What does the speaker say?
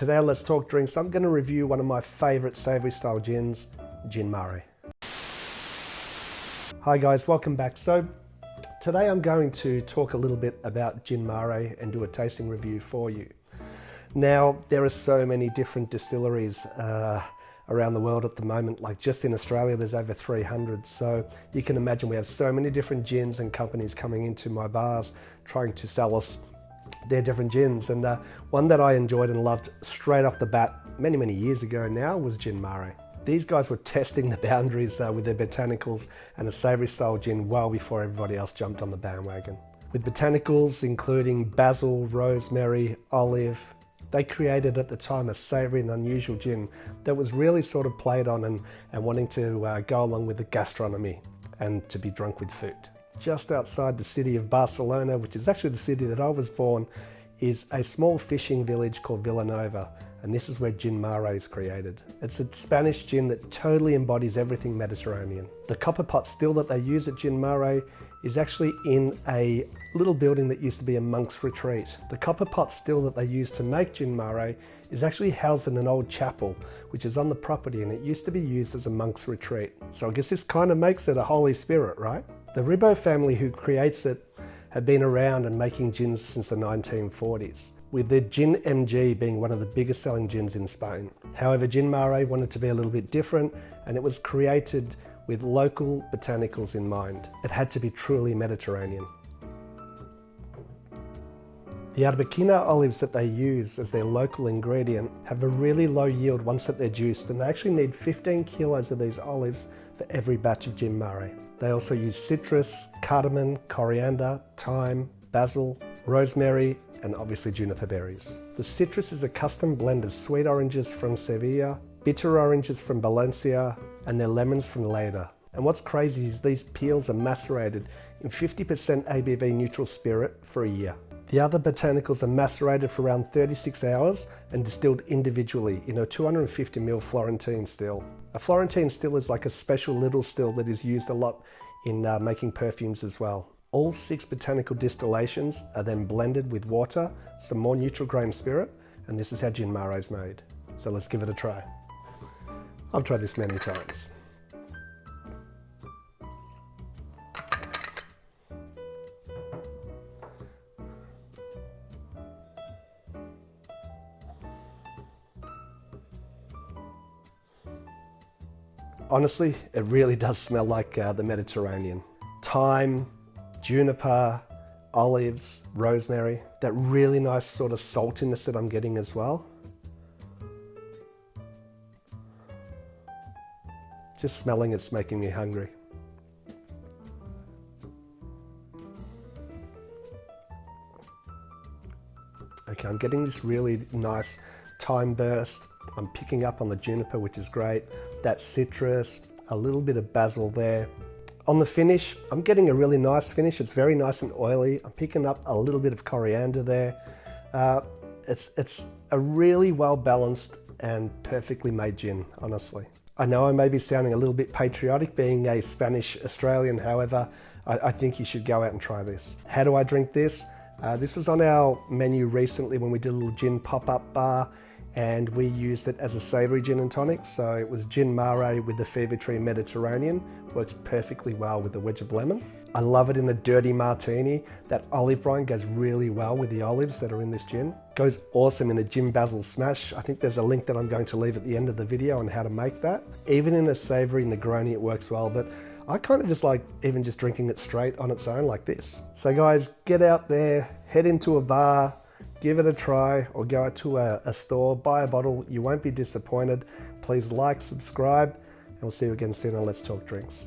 Today on Let's Talk Drinks, I'm going to review one of my favourite savoury style gins, Gin Mare. Hi guys, welcome back. So today I'm going to talk a little bit about Gin Mare and do a tasting review for you. Now, there are so many different distilleries around the world at the moment. Like just in Australia, there's over 300. So you can imagine we have so many different gins and companies coming into my bars trying to sell us their different gins. And one that I enjoyed and loved straight off the bat many years ago now was Gin Mare. These guys were testing the boundaries with their botanicals and a savoury style gin well before everybody else jumped on the bandwagon. With botanicals including basil, rosemary, olive, they created at the time a savoury and unusual gin that was really sort of played on and wanting to go along with the gastronomy and to be drunk with food. Just outside the city of Barcelona, which is actually the city that I was born, is a small fishing village called Villanova, and this is where Gin Mare is created. It's a Spanish gin that totally embodies everything Mediterranean. The copper pot still that they use at Gin Mare is actually in a little building that used to be a monk's retreat. The copper pot still that they use to make Gin Mare is actually housed in an old chapel, which is on the property, and it used to be used as a monk's retreat. So I guess this kind of makes it a holy spirit, right? The Ribot family who creates it have been around and making gins since the 1940s, with their Gin MG being one of the biggest selling gins in Spain. However, Gin Mare wanted to be a little bit different, and it was created with local botanicals in mind. It had to be truly Mediterranean. The Arbequina olives that they use as their local ingredient have a really low yield once that they're juiced, and they actually need 15 kilos of these olives for every batch of Gin Mare. They also use citrus, cardamom, coriander, thyme, basil, rosemary, and obviously juniper berries. The citrus is a custom blend of sweet oranges from Sevilla, bitter oranges from Valencia, and their lemons from Lleida. And what's crazy is these peels are macerated in 50% ABV neutral spirit for a year. The other botanicals are macerated for around 36 hours and distilled individually in a 250ml Florentine still. A Florentine still is like a special little still that is used a lot in making perfumes as well. All 6 botanical distillations are then blended with water, some more neutral grain spirit, and this is how Gin Mare is made. So let's give it a try. I've tried this many times. Honestly, it really does smell like the Mediterranean. Thyme, juniper, olives, rosemary, that really nice sort of saltiness that I'm getting as well. Just smelling it's making me hungry. Okay, I'm getting this really nice thyme burst. I'm picking up on the juniper, which is great. That citrus, a little bit of basil there. On the finish, I'm getting a really nice finish. It's very nice and oily. I'm picking up a little bit of coriander there. It's a really well balanced and perfectly made gin, honestly. I know I may be sounding a little bit patriotic being a Spanish Australian, however, I think you should go out and try this. How do I drink this? This was on our menu recently when we did a little gin pop-up bar, and we used it as a savoury gin and tonic. So it was Gin Mare with the Fever Tree Mediterranean. Works perfectly well with the wedge of lemon. I love it in a dirty martini. That olive brine goes really well with the olives that are in this gin. Goes awesome in a gin basil smash. I think there's a link that I'm going to leave at the end of the video on how to make that. Even in a savoury Negroni it works well, but I kind of just like even just drinking it straight on its own like this. So guys, get out there, head into a bar, give it a try, or go out to a store, buy a bottle. You won't be disappointed. Please like, subscribe, and we'll see you again soon on Let's Talk Drinks.